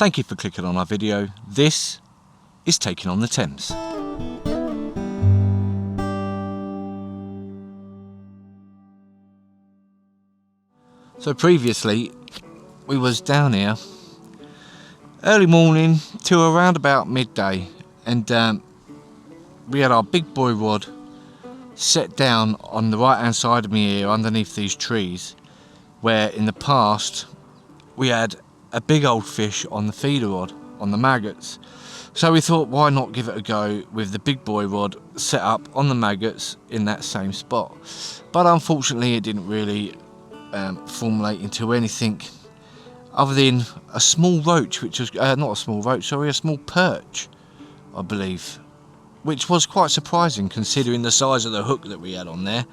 Thank you for clicking on our video. This is Taking on the Thames. So previously we was down here early morning to around about midday, and we had our big boy rod set down on the right hand side of me here underneath these trees, where in the past we had a big old fish on the feeder rod on the maggots. So we thought, why not give it a go with the big boy rod set up on the maggots in that same spot. But unfortunately it didn't really formulate into anything other than a small roach, which was not a small roach, sorry, a small perch, I believe, which was quite surprising considering the size of the hook that we had on there.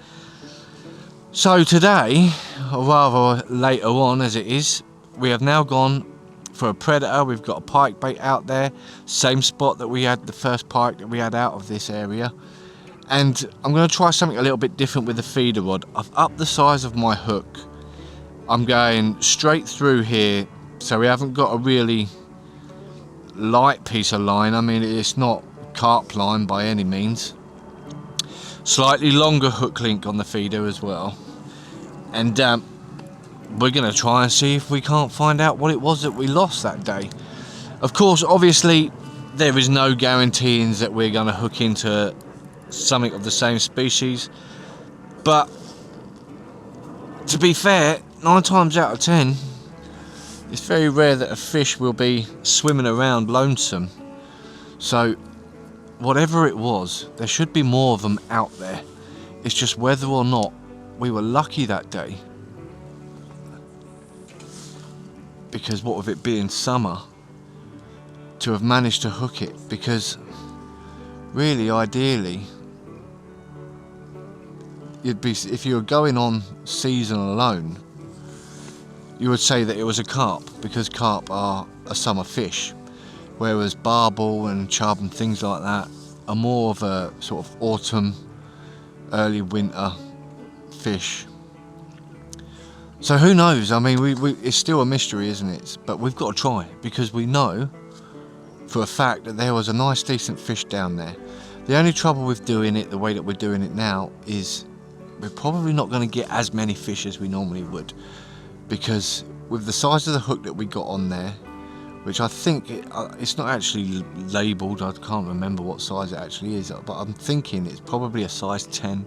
So today, or rather later on as it is, we have now gone for a predator. We've got a pike bait out there, same spot that we had the first pike that we had out of this area, and I'm going to try something a little bit different with the feeder rod. I've upped the size of my hook. I'm going straight through here, so we haven't got a really light piece of line. I mean, it's not carp line by any means. Slightly longer hook link on the feeder as well, and we're going to try and see if we can't find out what it was that we lost that day. Of course, obviously there is no guaranteeing that we're going to hook into something of the same species, but to be fair, 9 times out of 10 it's very rare that a fish will be swimming around lonesome. So whatever it was, there should be more of them out there. It's just whether or not we were lucky that day, because what with it being summer, to have managed to hook it. Because really, ideally, you'd be, if you were going on season alone, you would say that it was a carp, because carp are a summer fish, whereas barbel and chub and things like that are more of a sort of autumn, early winter fish. So who knows? I mean, it's still a mystery, isn't it? But we've got to try, because we know for a fact that there was a nice decent fish down there. The only trouble with doing it the way that we're doing it now is we're probably not going to get as many fish as we normally would, because with the size of the hook that we got on there, which I think it's not actually labelled, I can't remember what size it actually is, but I'm thinking it's probably a size 10,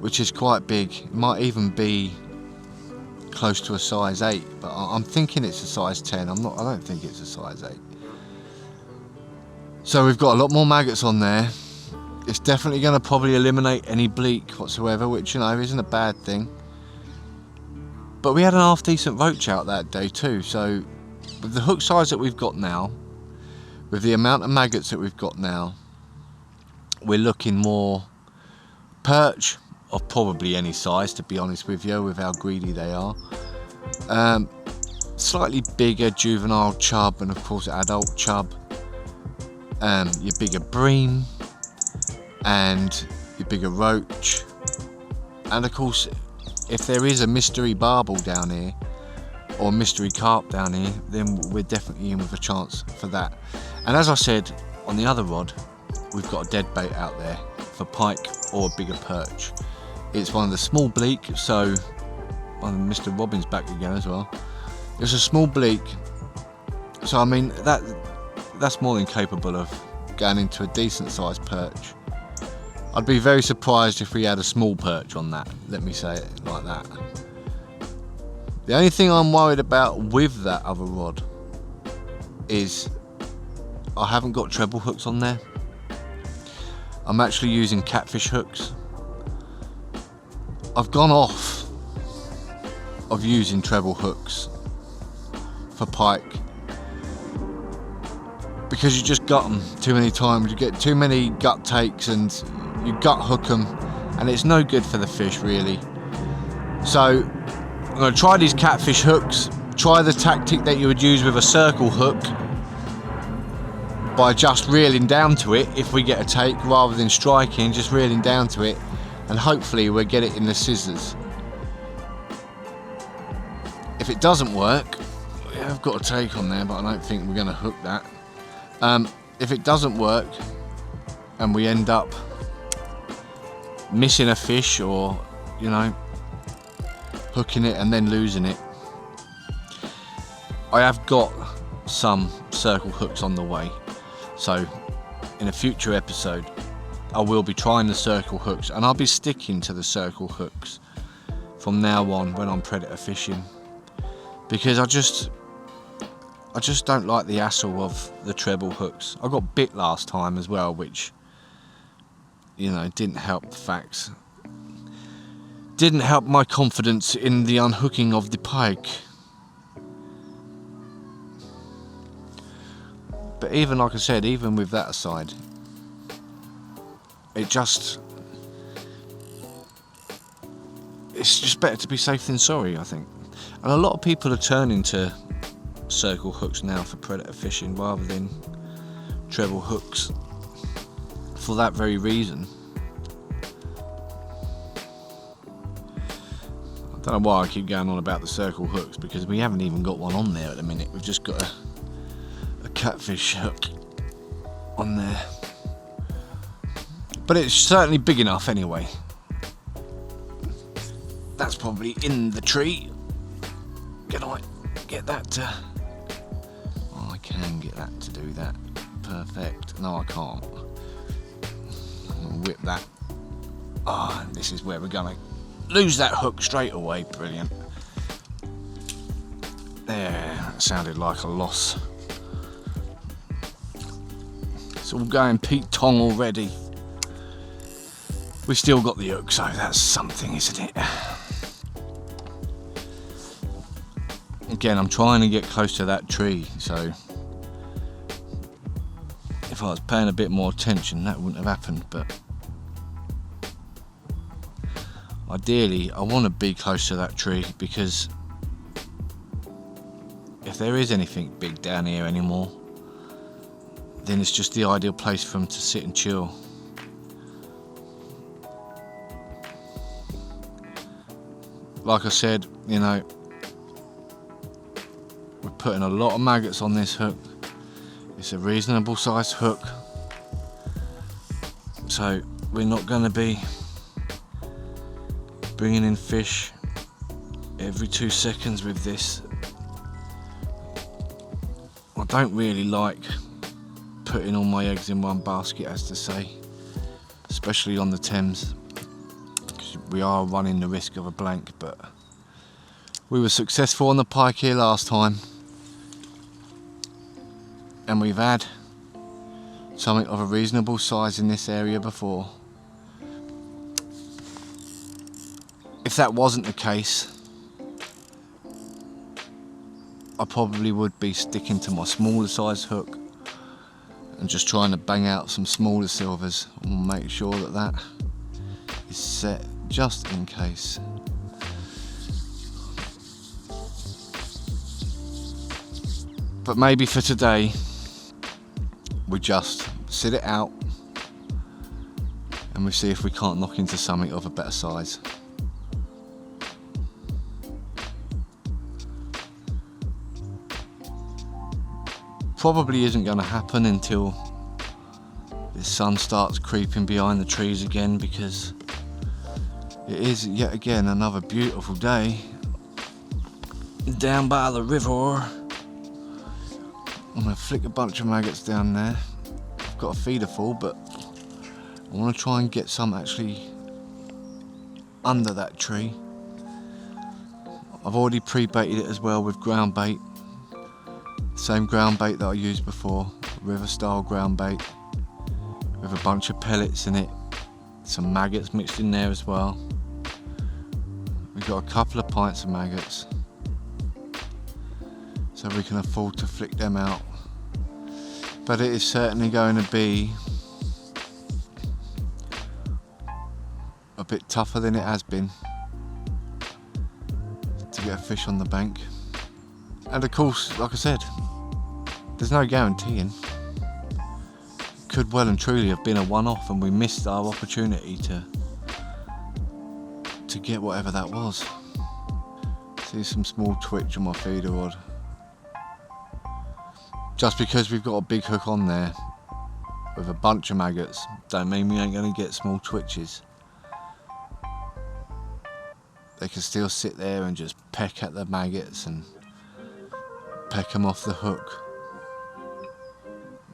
which is quite big. It might even be close to a size 8, but I'm thinking it's a size 10. I don't think it's a size 8. So we've got a lot more maggots on there. It's definitely going to probably eliminate any bleak whatsoever, which, you know, isn't a bad thing. But we had an half decent roach out that day too, so with the hook size that we've got now, with the amount of maggots that we've got now, we're looking more perch of probably any size, to be honest with you, with how greedy they are. Slightly bigger juvenile chub, and of course adult chub. Your bigger bream, and your bigger roach, and of course if there is a mystery barbel down here or mystery carp down here, then we're definitely in with a chance for that. And as I said, on the other rod we've got a dead bait out there for pike or a bigger perch. It's one of the small bleak, so Mr. Robin's back again as well. It's a small bleak, so I mean that's more than capable of going into a decent sized perch. I'd be very surprised if we had a small perch on that, let me say it like that. The only thing I'm worried about with that other rod is I haven't got treble hooks on there. I'm actually using catfish hooks. I've gone off of using treble hooks for pike, because you just gut them too many times. You get too many gut takes and you gut hook them, and it's no good for the fish really. So I'm going to try these catfish hooks, try the tactic that you would use with a circle hook by just reeling down to it if we get a take, rather than striking, just reeling down to it, and hopefully we'll get it in the scissors. If it doesn't work, I've got a take on there, but I don't think we're going to hook that. If it doesn't work and we end up missing a fish, or hooking it and then losing it, I have got some circle hooks on the way, so in a future episode I will be trying the circle hooks, and I'll be sticking to the circle hooks from now on when I'm predator fishing, because I just don't like the hassle of the treble hooks. I got bit last time as well, which didn't help the facts. Didn't help my confidence in the unhooking of the pike. But even like I said, even with that aside, it's just better to be safe than sorry, I think. And a lot of people are turning to circle hooks now for predator fishing rather than treble hooks, for that very reason. I don't know why I keep going on about the circle hooks, because we haven't even got one on there at the minute. We've just got a catfish hook on there, but it's certainly big enough anyway. That's probably in the tree. Can I get that to... Oh, I can get that to do that. Perfect. No, I can't. I'll whip that. Ah, oh, this is where we're gonna lose that hook straight away. Brilliant. There, that sounded like a loss. It's all going Pete Tong already. We still got the hook, so that's something, isn't it? Again, I'm trying to get close to that tree, so if I was paying a bit more attention, that wouldn't have happened. But ideally, I want to be close to that tree, because if there is anything big down here anymore, then it's just the ideal place for them to sit and chill. Like I said, we're putting a lot of maggots on this hook. It's a reasonable sized hook, so we're not going to be bringing in fish every 2 seconds with this. I don't really like putting all my eggs in one basket, as to say, especially on the Thames, because we are running the risk of a blank. But we were successful on the pike here last time, and we've had something of a reasonable size in this area before. If that wasn't the case, I probably would be sticking to my smaller size hook and just trying to bang out some smaller silvers, and make sure that that is set just in case. But maybe for today we just sit it out and we see if we can't knock into something of a better size. Probably isn't going to happen until the sun starts creeping behind the trees again, because it is yet again another beautiful day down by the river. I'm going to flick a bunch of maggots down there. I've got a feeder full, but I want to try and get some actually under that tree. I've already pre-baited it as well with ground bait. Same ground bait that I used before, river style ground bait, with a bunch of pellets in it, some maggots mixed in there as well. We've got a couple of pints of maggots, so we can afford to flick them out. But it is certainly going to be a bit tougher than it has been to get a fish on the bank. And of course, like I said, there's no guaranteeing. It could well and truly have been a one-off and we missed our opportunity to get whatever that was. See some small twitch on my feeder rod. Just because we've got a big hook on there with a bunch of maggots don't mean we ain't going to get small twitches. They can still sit there and just peck at the maggots and peck them off the hook.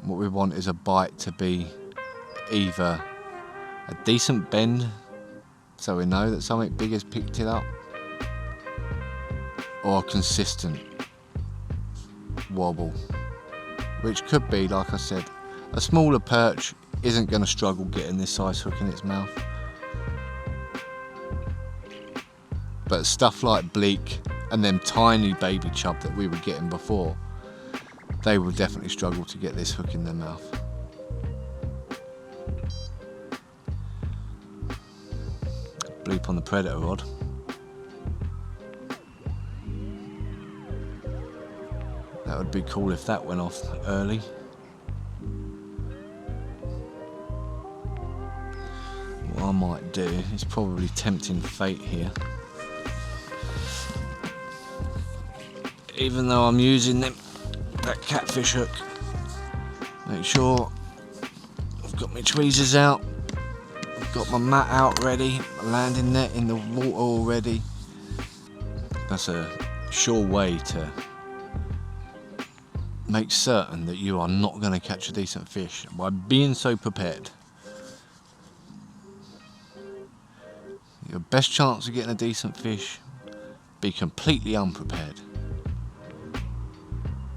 What we want is a bite to be either a decent bend, so we know that something big has picked it up, or a consistent wobble, which could be, like I said, a smaller perch isn't going to struggle getting this size hook in its mouth, but stuff like bleak and them tiny baby chub that we were getting before, they will definitely struggle to get this hook in their mouth. Bleep on the predator rod. That would be cool if that went off early. What I might do is probably tempting fate here. Even though I'm using that catfish hook, make sure I've got my tweezers out, I've got my mat out ready, my landing net in the water already. That's a sure way to make certain that you are not going to catch a decent fish, by being so prepared. Your best chance of getting a decent fish, be completely unprepared.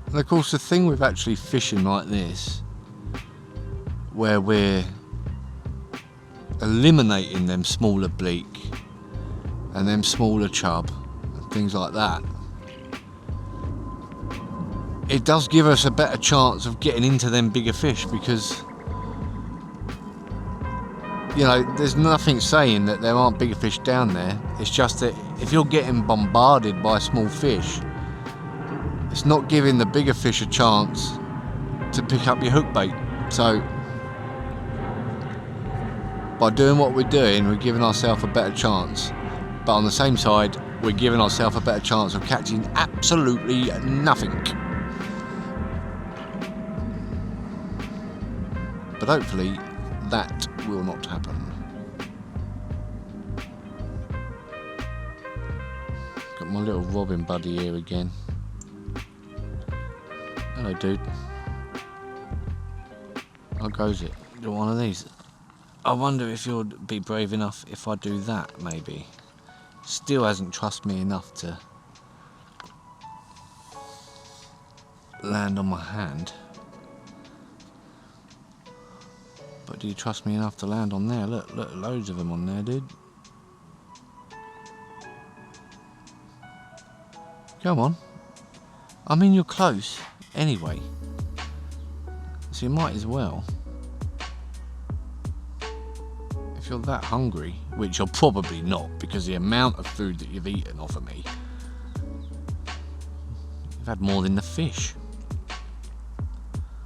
And of course the thing with actually fishing like this, where we're eliminating them smaller bleak and them smaller chub and things like that, it does give us a better chance of getting into them bigger fish, because you know, there's nothing saying that there aren't bigger fish down there. It's just that if you're getting bombarded by small fish, it's not giving the bigger fish a chance to pick up your hook bait. So by doing what we're doing, we're giving ourselves a better chance, but on the same side we're giving ourselves a better chance of catching absolutely nothing. But hopefully that will not happen. Got my little robin buddy here again. Hello dude. How goes it? Do one of these? I wonder if you'll be brave enough if I do that, maybe. Still hasn't trusted me enough to land on my hand. But do you trust me enough to land on there? Look, loads of them on there, dude. Come on. I mean, you're close anyway, so you might as well. If you're that hungry, which you're probably not, because the amount of food that you've eaten off of me, you've had more than the fish.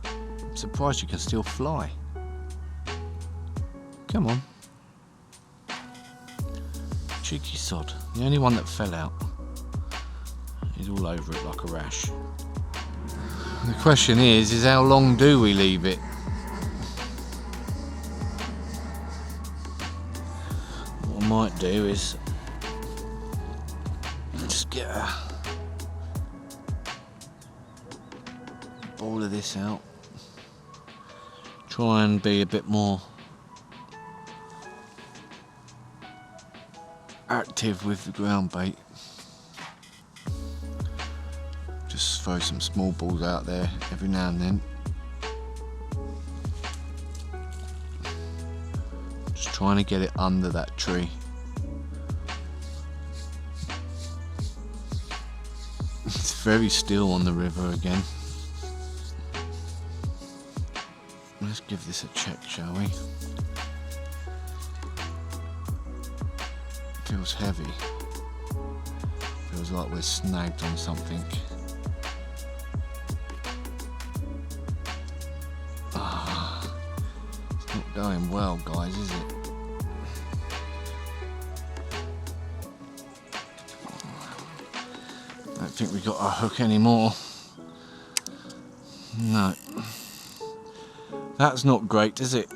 I'm surprised you can still fly. Come on. Cheeky sod. The only one that fell out. He's all over it like a rash. The question is how long do we leave it? What I might do is just get a ball of this out. Try and be a bit more active with the ground bait. Just throw some small balls out there every now and then. Just trying to get it under that tree. It's very still on the river again. Let's give this a check, shall we? Feels heavy. Feels like we're snagged on something. It's not going well, guys, is it? I don't think we got our hook anymore. No. That's not great, is it?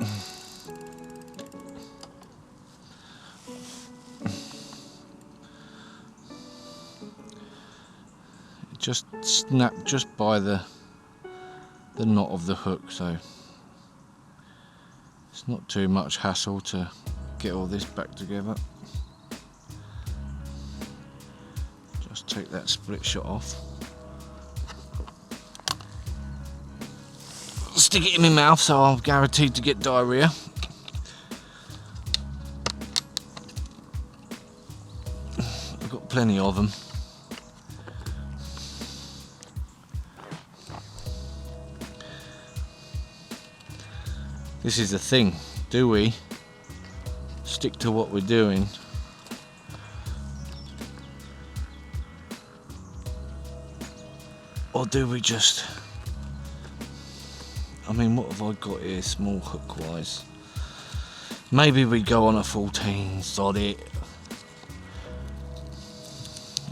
It just snapped just by the knot of the hook, so it's not too much hassle to get all this back together. Just take that split shot off. Stick it in my mouth so I'm guaranteed to get diarrhea. I've got plenty of them. This is the thing, do we stick to what we're doing? Or do we just, I mean, what have I got here small hook wise? Maybe we go on a 14, sod it.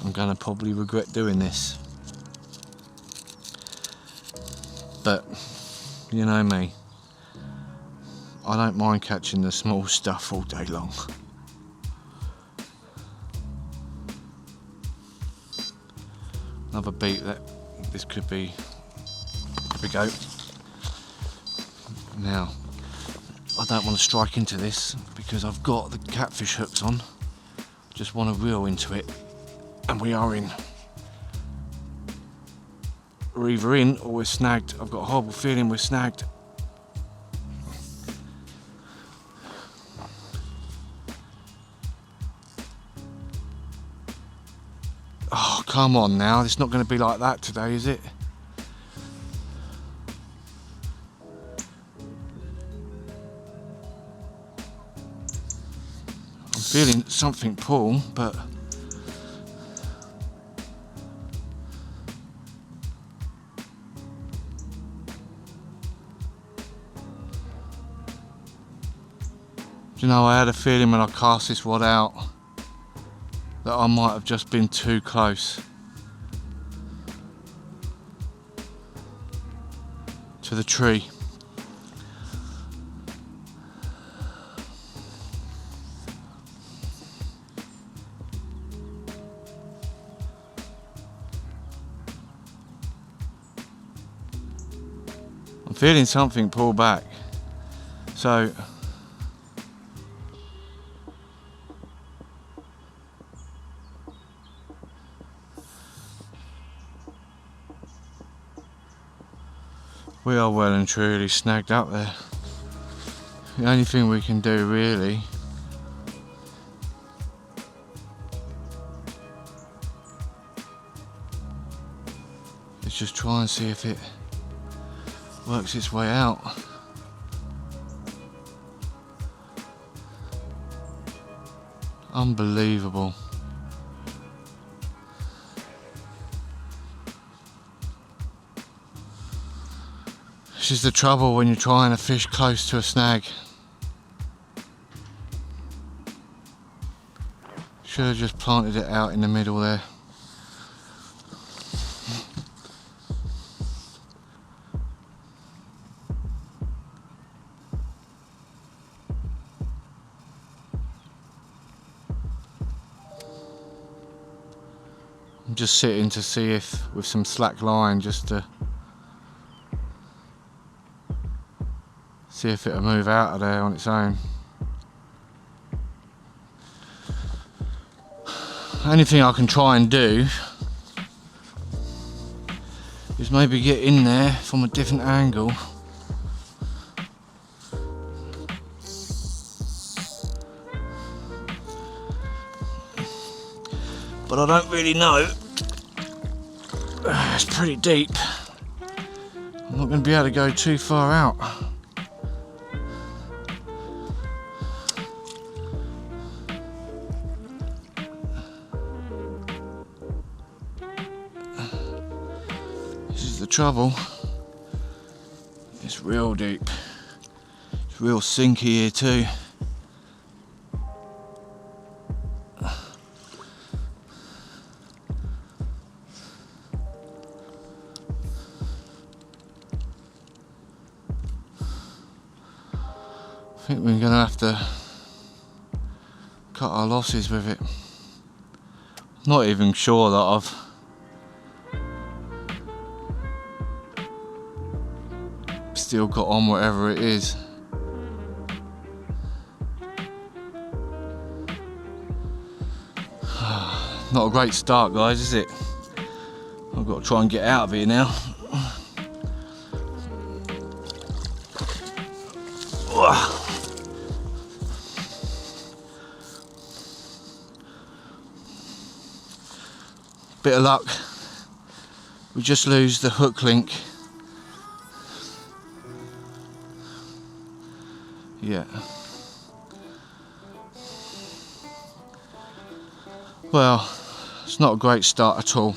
I'm gonna probably regret doing this. But, you know me. I don't mind catching the small stuff all day long. Another beat that this could be. Here we go. Now, I don't want to strike into this because I've got the catfish hooks on. Just want to reel into it, and we are in. We're either in or we're snagged. I've got a horrible feeling we're snagged. Oh, come on now, it's not going to be like that today, is it? I'm feeling something pull, but you know, I had a feeling when I cast this rod out that I might have just been too close to the tree. I'm feeling something pull back, so we are well and truly snagged up there. The only thing we can do really is just try and see if it works its way out. Unbelievable. This is the trouble when you're trying to fish close to a snag. Should have just planted it out in the middle there. I'm just sitting to see if, with some slack line, just to see if it'll move out of there on its own. Only thing I can try and do is maybe get in there from a different angle. But I don't really know. It's pretty deep. I'm not going to be able to go too far out. This is the trouble. It's real deep. It's real sinky here too. think we're gonna have to cut our losses with it. Not even sure that I've still got on whatever it is. Not a great start, guys, is it? I've got to try and get out of here now. Bit of luck, we just lose the hook link. Yeah. Well, it's not a great start at all.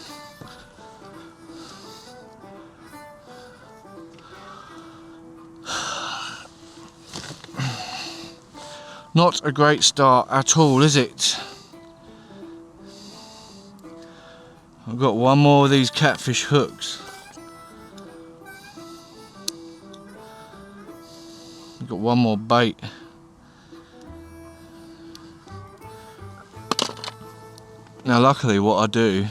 Not a great start at all, is it? I've got one more of these catfish hooks. I've got one more bait. Now luckily what I do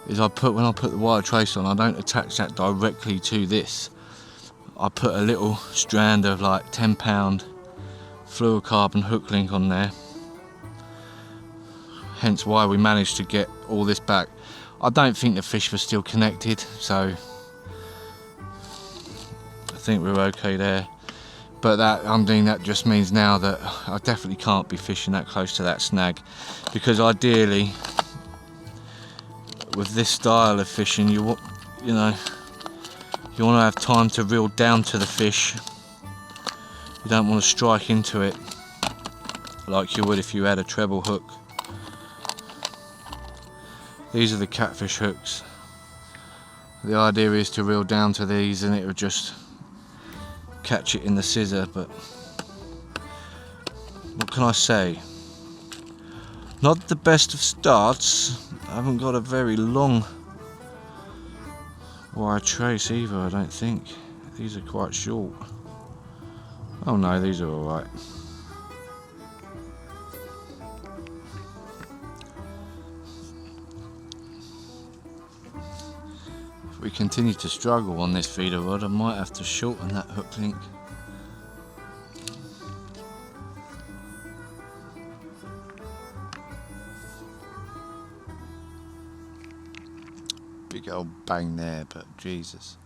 is when I put the wire trace on, I don't attach that directly to this. I put a little strand of like 10-pound fluorocarbon hook link on there. Hence why we managed to get all this back. I don't think the fish were still connected, so I think we're okay there. But that just means now that I definitely can't be fishing that close to that snag, because ideally with this style of fishing you want to have time to reel down to the fish. You don't want to strike into it like you would if you had a treble hook. These are the catfish hooks. The idea is to reel down to these and it will just catch it in the scissor, but what can I say? Not the best of starts. I haven't got a very long wire trace either, I don't think. These are quite short. Oh no, these are alright. If we continue to struggle on this feeder rod, I might have to shorten that hook link. Big old bang there, but Jesus.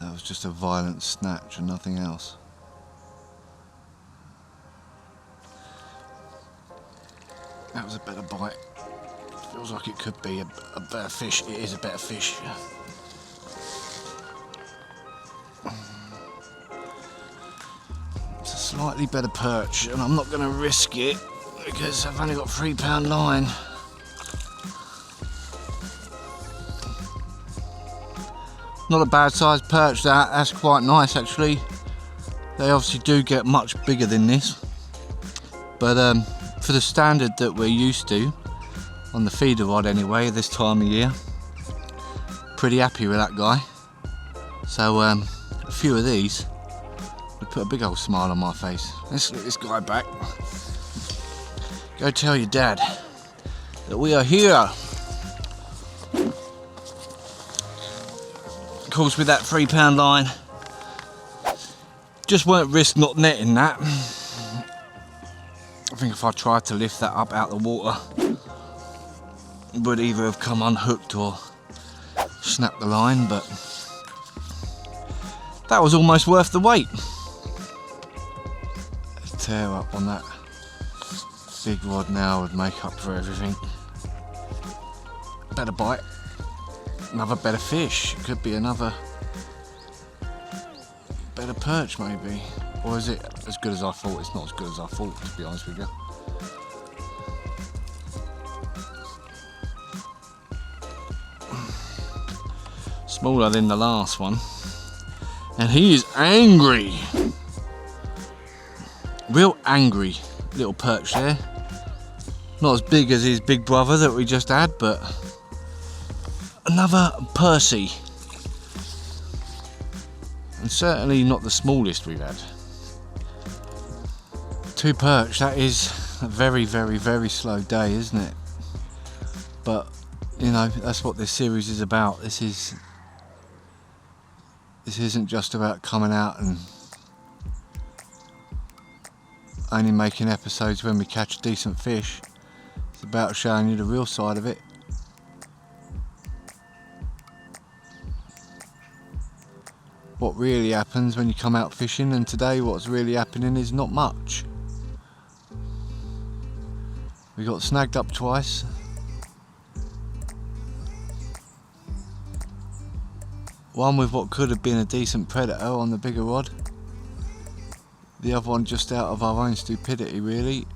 That was just a violent snatch and nothing else. That was a better bite. Feels like it could be a better fish. It is a better fish. It's a slightly better perch, and I'm not going to risk it because I've only got 3-pound line. Not a bad sized perch, that's quite nice actually. They obviously do get much bigger than this, but for the standard that we're used to on the feeder rod anyway this time of year, pretty happy with that guy. So a few of these would put a big old smile on my face. Let's get this guy back. Go tell your dad that we are here. Of course, with that 3-pound line, just won't risk not netting that. I think if I tried to lift that up out the water, it would either have come unhooked or snapped the line, but that was almost worth the wait. A tear up on that big rod now would make up for everything. Better bite. Another better fish. It could be another better perch maybe. Or is it as good as I thought? It's not as good as I thought, to be honest with you. Smaller than the last one. And he is angry. Real angry little perch there. Not as big as his big brother that we just had, but another Percy. And certainly not the smallest we've had. 2 perch, that is a very, very, very slow day, isn't it? But, you know, that's what this series is about. This isn't just about coming out and only making episodes when we catch a decent fish. It's about showing you the real side of it. What really happens when you come out fishing, and today what's really happening is not much. We got snagged up twice. One with what could have been a decent predator on the bigger rod. The other one just out of our own stupidity, really.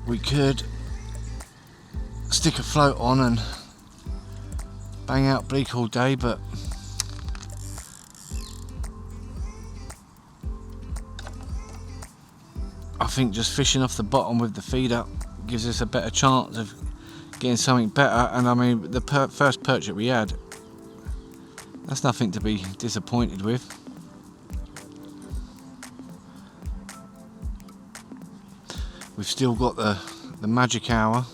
We could stick a float on and bang out bleak all day, but I think just fishing off the bottom with the feeder gives us a better chance of getting something better. And I mean, the first perch that we had, that's nothing to be disappointed with. We've still got the magic hour,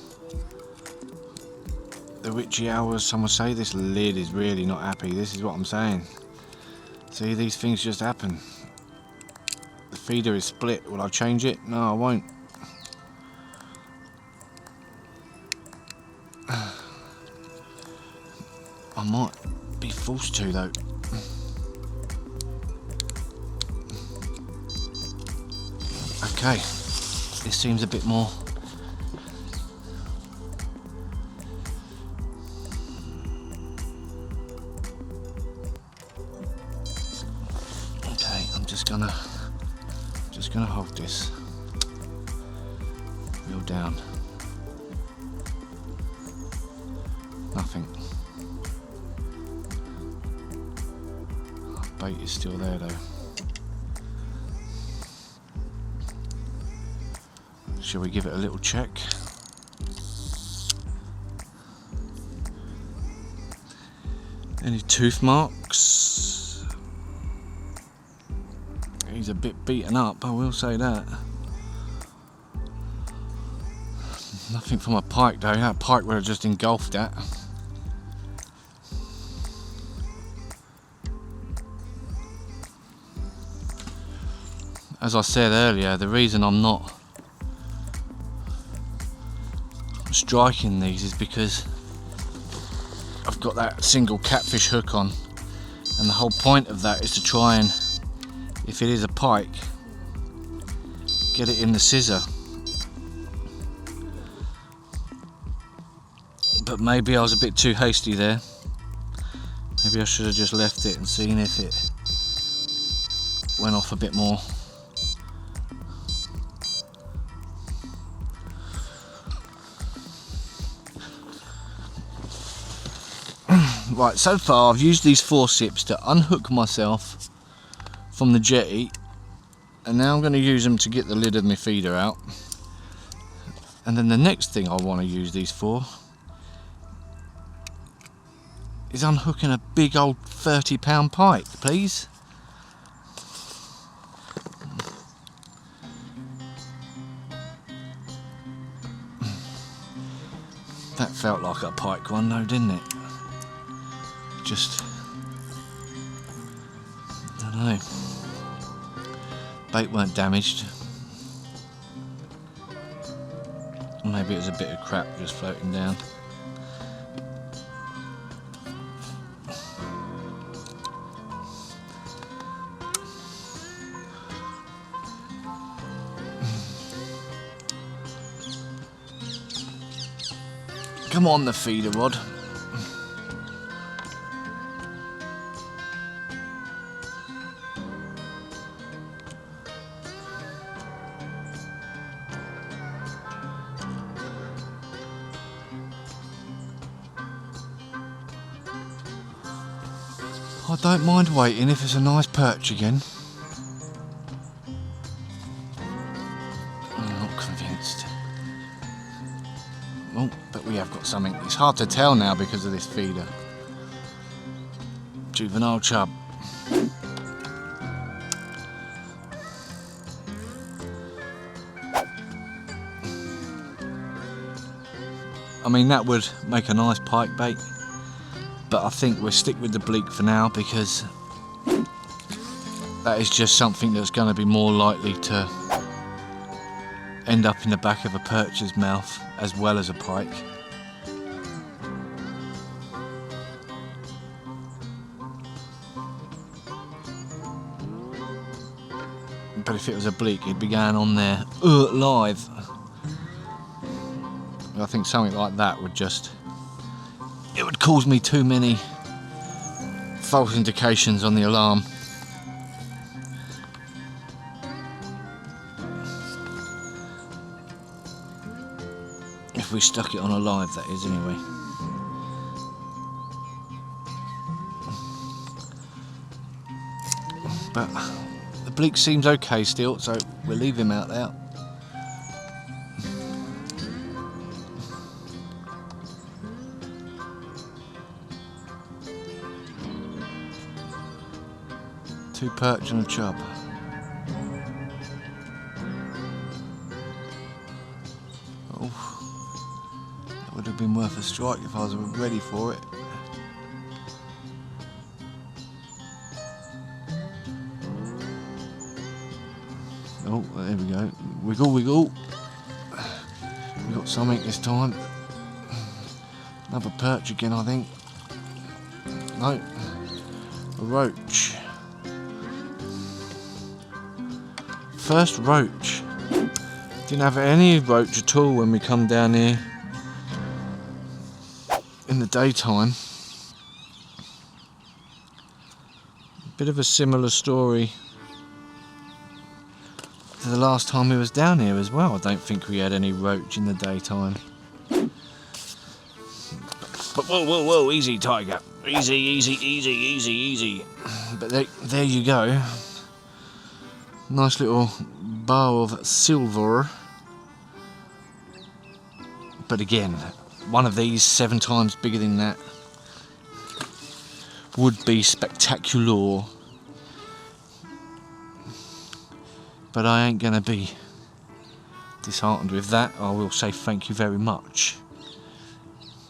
the witchy hour, as some would say. This lid is really not happy. This is what I'm saying. See, these things just happen. The feeder is split. Will I change it? No, I won't. I might be forced to though. Okay, this seems a bit more. Okay, I'm just gonna hold this. Reel down. Nothing. Bait is still there though. Shall we give it a little check? Any tooth marks? He's a bit beaten up, I will say that. Nothing from a pike though. That pike would have just engulfed that. As I said earlier, the reason I'm not striking these is because I've got that single catfish hook on, and the whole point of that is to try and, if it is a pike, get it in the scissor. But maybe I was a bit too hasty there. Maybe I should have just left it and seen if it went off a bit more. Right, so far I've used these forceps to unhook myself from the jetty, and now I'm going to use them to get the lid of my feeder out. And then the next thing I want to use these for is unhooking a big old 30-pound pike, please. That felt like a pike one though, didn't it? Just, I don't know, bait weren't damaged. Maybe it was a bit of crap just floating down. Come on, the feeder rod. I don't mind waiting if it's a nice perch again. convinced. Oh, but we have got something. It's hard to tell now because of this feeder. Juvenile chub. I mean, that would make a nice pike bait, but I think we'll stick with the bleak for now because that is just something that's going to be more likely to end up in the back of a perch's mouth as well as a pike. But if it was a bleak, it'd be going on there live. I think something like that would just, it would cause me too many false indications on the alarm. If we stuck it on a live, that is, anyway. But the bleak seems okay still, so we'll leave him out there. Two perch and a chub. Oh, that would have been worth a strike if I was ready for it. Oh, there we go. Wiggle, wiggle. We got something this time. Another perch again, I think. No, a roach. First roach. Didn't have any roach at all when we come down here in the daytime. Bit of a similar story to the last time we was down here as well. I don't think we had any roach in the daytime. But whoa, whoa, whoa, easy tiger. Easy, easy, easy, easy, easy. But there you go. Nice little bow of silver. But again, one of these 7 times bigger than that would be spectacular. But I ain't gonna be disheartened with that. I will say thank you very much,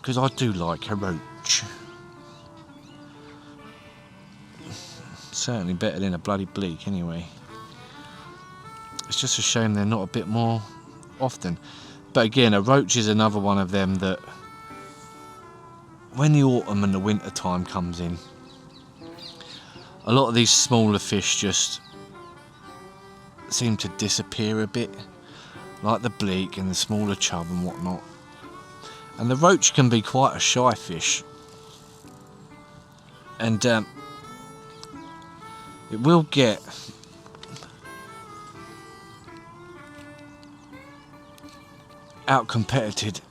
because I do like a roach. Certainly better than a bloody bleak anyway. It's just a shame they're not a bit more often. But again, a roach is another one of them that when the autumn and the winter time comes in, a lot of these smaller fish just seem to disappear a bit, like the bleak and the smaller chub and whatnot. And the roach can be quite a shy fish, and it will get out-competited.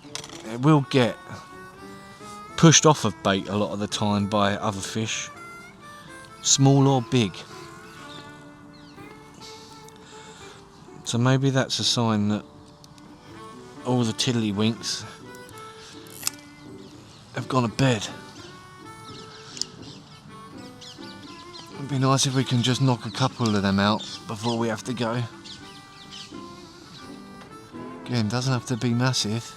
It will get pushed off of bait a lot of the time by other fish, small or big. So maybe that's a sign that all the tiddlywinks have gone to bed. It'd be nice if we can just knock a couple of them out before we have to go. Again, doesn't have to be massive.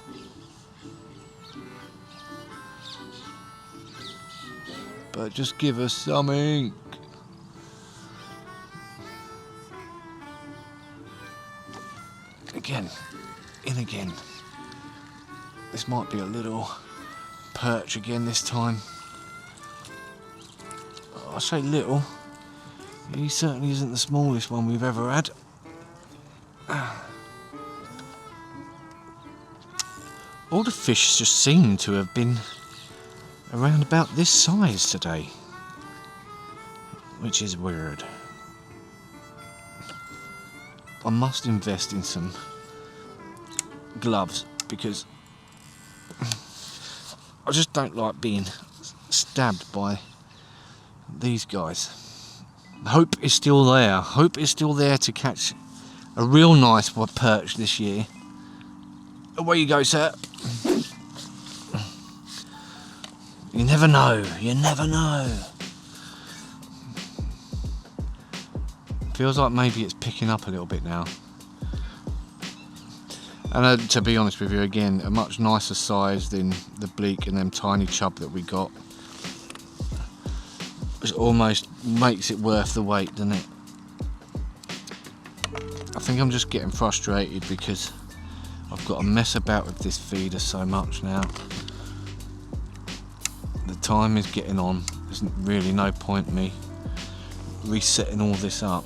But just give us something. Again, in again. This might be a little perch again this time. I say little. He certainly isn't the smallest one we've ever had. All the fish just seem to have been around about this size today, which is weird. I must invest in some gloves because I just don't like being stabbed by these guys. Hope is still there. Hope is still there to catch a real nice perch this year. Away you go, sir. You never know, you never know. Feels like maybe it's picking up a little bit now. And to be honest with you, again, a much nicer size than the bleak and them tiny chub that we got. It almost makes it worth the wait, doesn't it? I think I'm just getting frustrated because I've got to mess about with this feeder so much now. The time is getting on. There's really no point in me resetting all this up.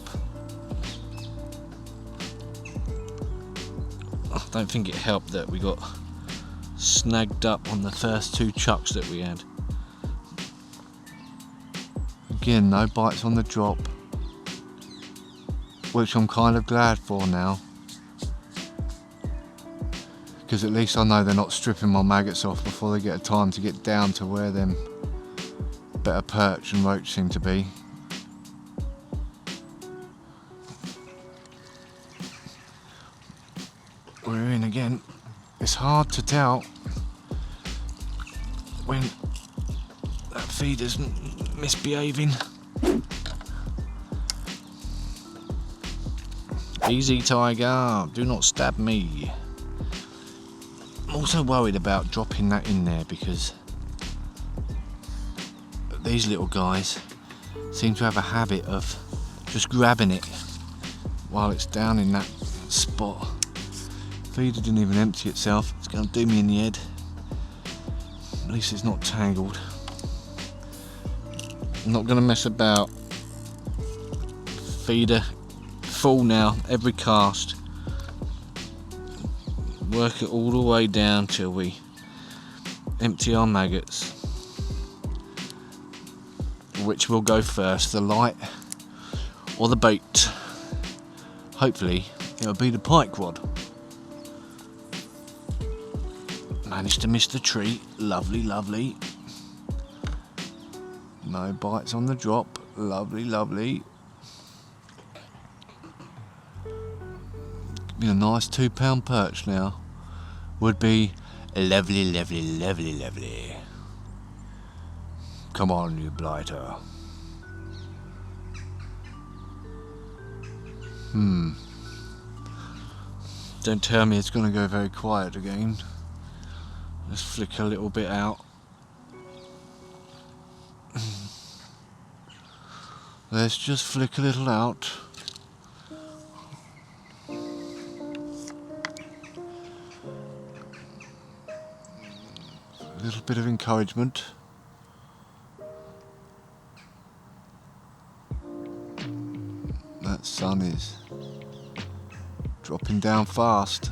I don't think it helped that we got snagged up on the first 2 chucks that we had. Again, no bites on the drop, which I'm kind of glad for now, because at least I know they're not stripping my maggots off before they get a time to get down to where them better perch and roach seem to be. We're in again. It's hard to tell when that feeder's misbehaving. Easy, tiger, do not stab me. I'm also worried about dropping that in there because these little guys seem to have a habit of just grabbing it while it's down in that spot. Feeder didn't even empty itself. It's going to do me in the head. At least it's not tangled. I'm not going to mess about. Feeder full now, every cast. Work it all the way down till we empty our maggots. Which will go first, the light or the bait? Hopefully it'll be the pike rod. Managed to miss the tree, lovely, lovely. No bites on the drop, lovely, lovely. Be a nice £2 perch now. Would be lovely, lovely, lovely, lovely. Come on, you blighter. Don't tell me it's going to go very quiet again. Let's flick a little bit out. Let's just flick a little out. A little bit of encouragement. That sun is dropping down fast.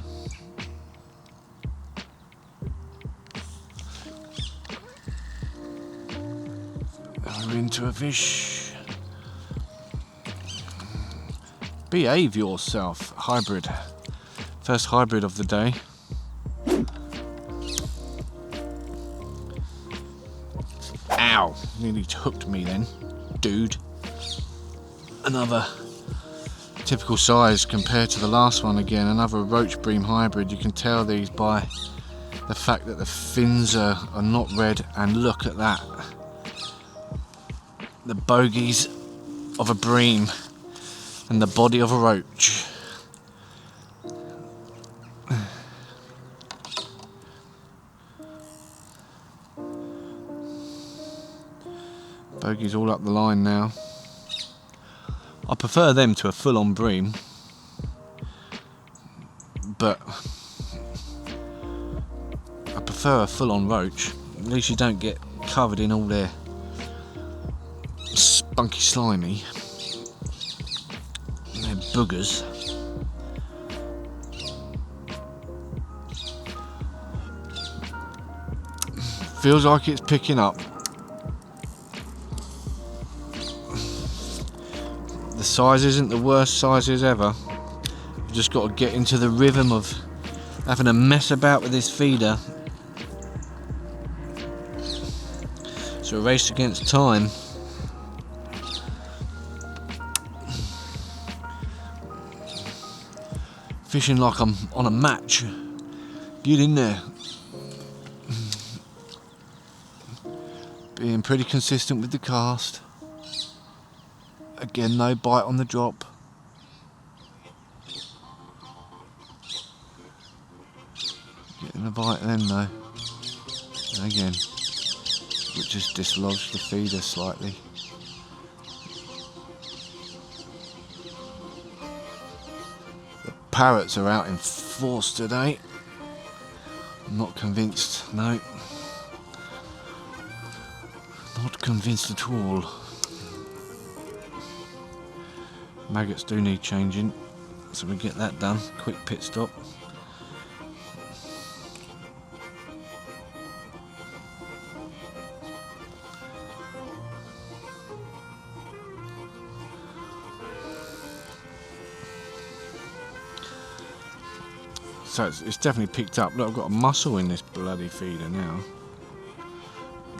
We're into a fish. Behave yourself, hybrid. First hybrid of the day. Ow, nearly hooked me then, dude. Another typical size compared to the last one again, another roach bream hybrid. You can tell these by the fact that the fins are not red, and look at that. The bogies of a bream and the body of a roach. Bogies all up the line now. I prefer them to a full-on bream, but I prefer a full-on roach. At least you don't get covered in all their spunky slimy and their boogers. Feels like it's picking up. The size isn't the worst sizes ever. You've just got to get into the rhythm of having a mess about with this feeder. It's a race against time. Fishing like I'm on a match. Get in there. Being pretty consistent with the cast. Again, no bite on the drop. Getting a bite then though. And again, we just dislodged the feeder slightly. The parrots are out in force today. I'm not convinced, no. Not convinced at all. Maggots do need changing, so we get that done. Quick pit stop. So it's definitely picked up. Look, I've got a mussel in this bloody feeder now.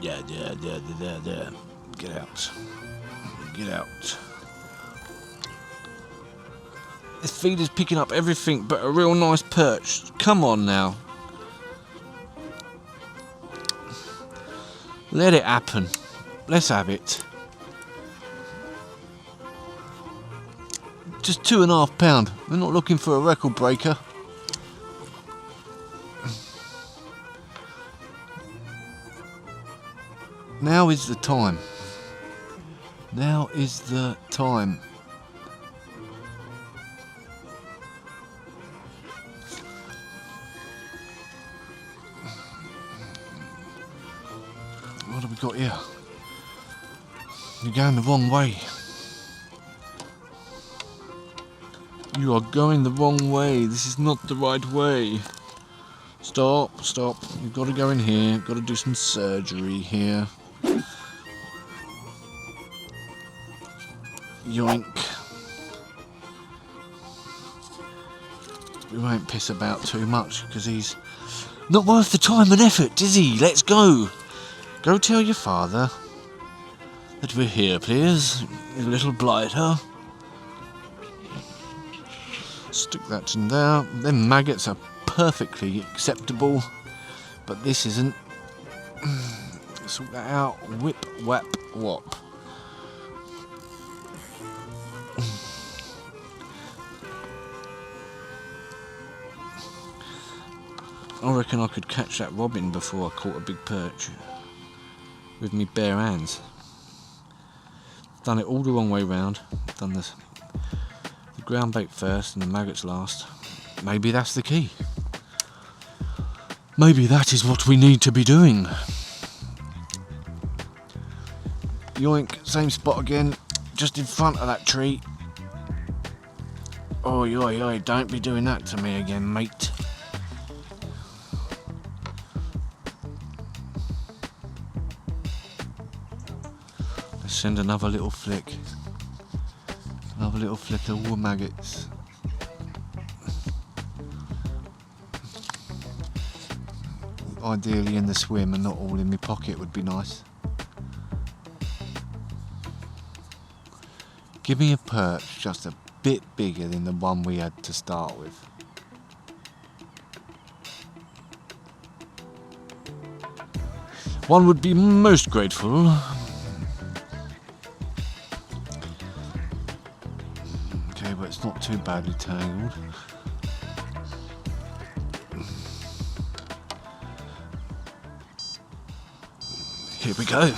Yeah. Get out. Get out. This feeder's picking up everything but a real nice perch. Come on now. Let it happen. Let's have it. Just 2.5 pound. We're not looking for a record breaker. Now is the time. Now is the time. What have we got here? You're going the wrong way. You are going the wrong way. This is not the right way. Stop, stop. You've got to go in here. Got to do some surgery here. Yoink. We won't piss about too much because he's not worth the time and effort, is he? Let's go. Go tell your father that we're here, please. You little blighter. Stick that in there. Them maggots are perfectly acceptable, but this isn't. Sort that out. Whip, whap, whop. I reckon I could catch that robin before I caught a big perch with me bare hands. Done it all the wrong way round. Done the ground bait first and the maggots last. Maybe that's the key. Maybe that is what we need to be doing. Yoink, same spot again, just in front of that tree. Oi, oi, oi, don't be doing that to me again, mate. Let's send another little flick. Another little flick of wool maggots. Ideally in the swim and not all in my pocket would be nice. Give me a perch just a bit bigger than the one we had to start with. One would be most grateful. Okay, but it's not too badly tangled. Here we go.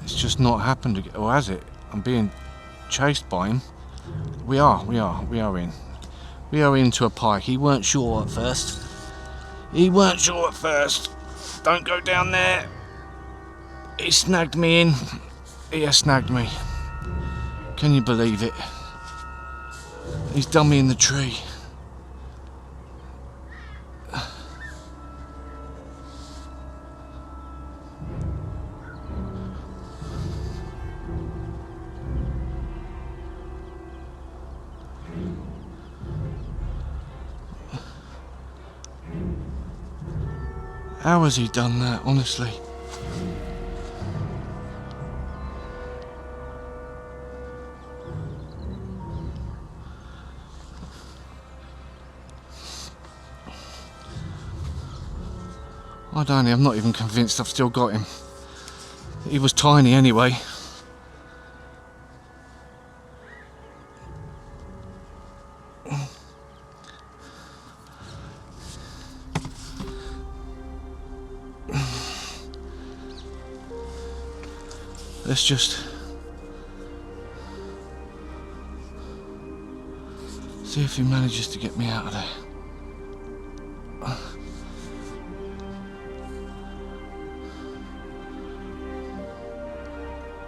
It's just not happened again, or has it? I'm being chased by him. We are in. We are into a pike. He weren't sure at first. Don't go down there. He snagged me in. He has snagged me. Can you believe it? He's done me in the tree. How has he done that, honestly? I don't know, I'm not even convinced I've still got him. He was tiny anyway. Let's just see if he manages to get me out of there.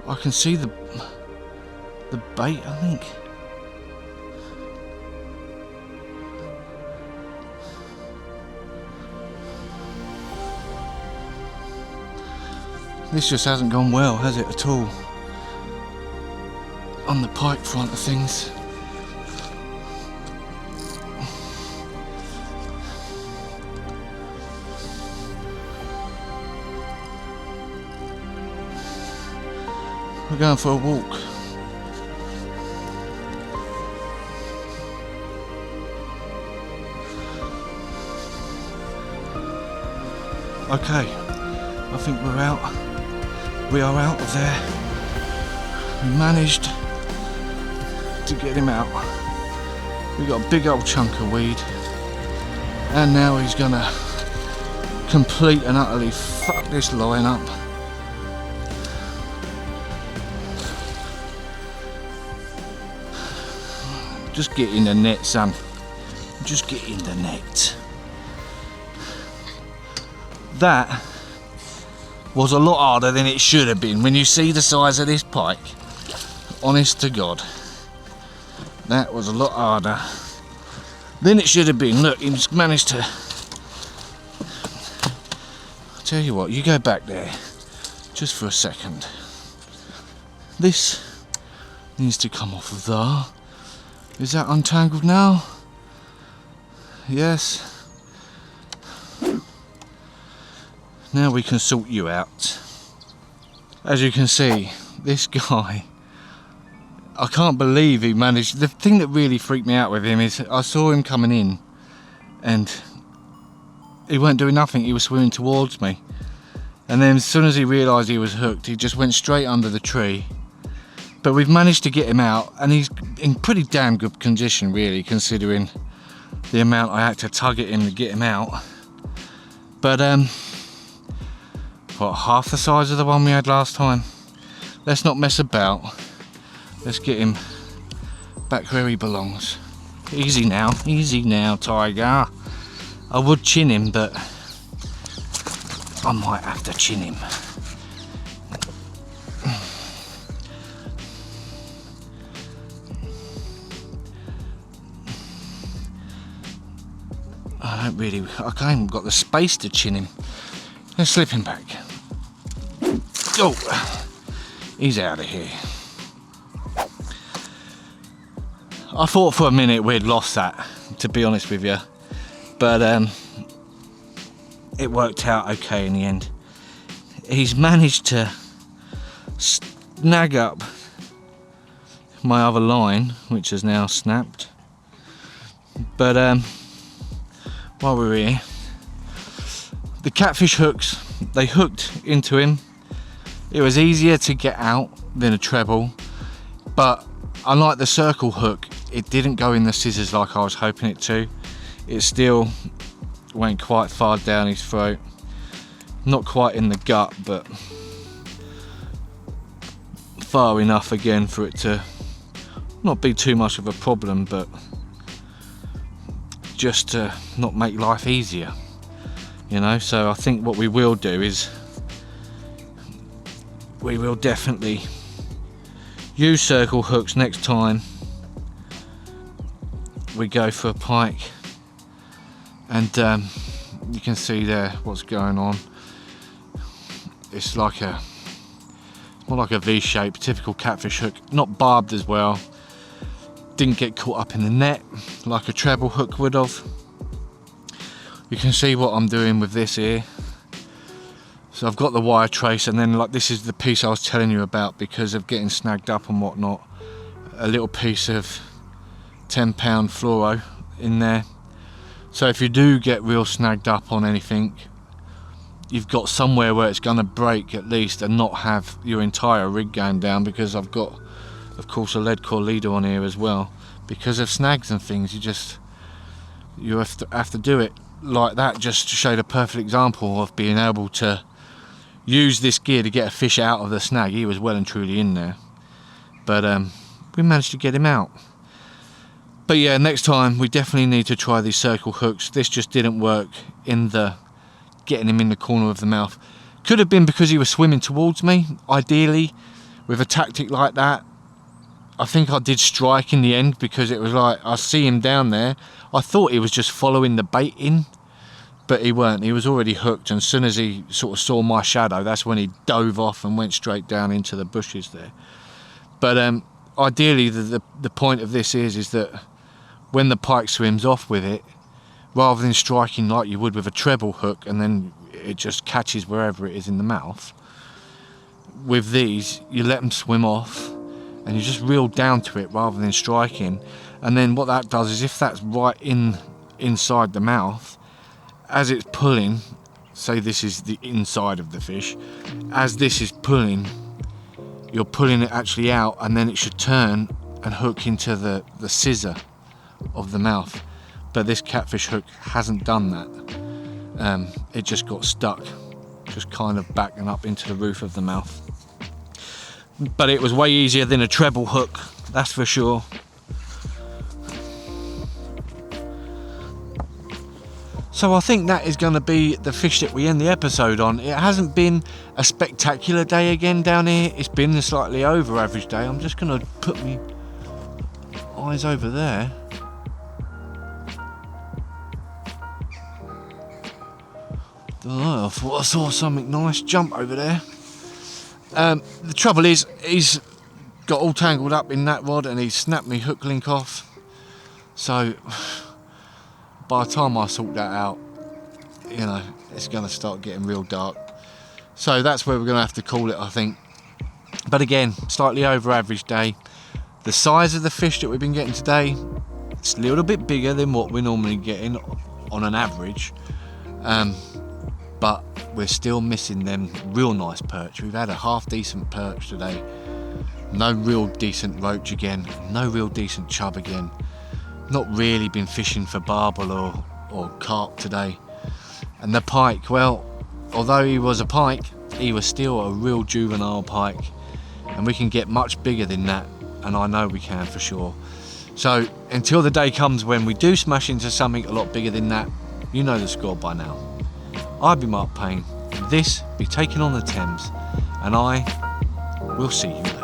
I can see the bait, I think. This just hasn't gone well, has it, at all? On the pike front of things. We're going for a walk. Okay, I think we're out. We are out of there. We managed to get him out. We got a big old chunk of weed, and now he's gonna complete and utterly fuck this line up. Just get in the net, son. Just get in the net. That was a lot harder than it should have been. When you see the size of this pike, honest to God, that was a lot harder than it should have been. Look, he's managed to... I'll tell you what, you go back there just for a second. This needs to come off of there. Is that untangled now? Yes. Now we can sort you out. As you can see, this guy, I can't believe he managed. The thing that really freaked me out with him is I saw him coming in and he weren't doing nothing, he was swimming towards me. And then as soon as he realised he was hooked, he just went straight under the tree. But we've managed to get him out, and he's in pretty damn good condition, really, considering the amount I had to tug at him to get him out. But what, half the size of the one we had last time? Let's not mess about. Let's get him back where he belongs. Easy now, tiger. I would chin him, but I might have to chin him. I haven't got the space to chin him. Let's slip him back. Oh, he's out of here. I thought for a minute we'd lost that, to be honest with you, but it worked out okay in the end. He's managed to snag up my other line, which is now snapped. But while we're here, the catfish hooks, they hooked into him. It was easier to get out than a treble, but unlike the circle hook, it didn't go in the scissors like I was hoping it to. It still went quite far down his throat. Not quite in the gut, but far enough again for it to not be too much of a problem, but just to not make life easier, you know. So I think what we will do is we will definitely use circle hooks next time we go for a pike. And you can see there what's going on. It's more like a V-shape, typical catfish hook, not barbed as well. Didn't get caught up in the net like a treble hook would have. You can see what I'm doing with this here. So I've got the wire trace, and then like this is the piece I was telling you about because of getting snagged up and whatnot. A little piece of 10 pound fluoro in there. So if you do get real snagged up on anything, you've got somewhere where it's going to break at least, and not have your entire rig going down, because I've got, of course, a lead core leader on here as well. Because of snags and things, you have to do it like that, just to show the perfect example of being able to use this gear to get a fish out of the snag. He was well and truly in there, but we managed to get him out. But yeah, next time we definitely need to try these circle hooks. This just didn't work in the getting him in the corner of the mouth. Could have been because he was swimming towards me. Ideally, with a tactic like that, I think I did strike in the end, because it was like, I see him down there. I thought he was just following the bait in, but he weren't. He was already hooked, and as soon as he sort of saw my shadow, that's when he dove off and went straight down into the bushes there. But ideally, the point of this is that when the pike swims off with it, rather than striking like you would with a treble hook and then it just catches wherever it is in the mouth, with these you let them swim off and you just reel down to it rather than striking. And then what that does is, if that's right inside the mouth, as it's pulling, say this is the inside of the fish, as this is pulling, you're pulling it actually out, and then it should turn and hook into the scissor of the mouth. But this catfish hook hasn't done that. It just got stuck, just kind of backing up into the roof of the mouth. But it was way easier than a treble hook, that's for sure. So I think that is going to be the fish that we end the episode on. It hasn't been a spectacular day again down here. It's been a slightly over average day. I'm just going to put my eyes over there. Oh, I thought I saw something nice jump over there. The trouble is, he's got all tangled up in that rod and he snapped me hook link off. So by the time I sort that out, you know, it's going to start getting real dark. So that's where we're going to have to call it, I think. But again, slightly over average day. The size of the fish that we've been getting today, it's a little bit bigger than what we're normally getting on an average. But we're still missing them real nice perch. We've had a half decent perch today. No real decent roach again. No real decent chub again. Not really been fishing for barbel or carp today. And the pike, well, although he was a pike, he was still a real juvenile pike. And we can get much bigger than that. And I know we can for sure. So until the day comes when we do smash into something a lot bigger than that, you know the score by now. I'd be Mark Payne, this be Taking on the Thames, and I will see you later.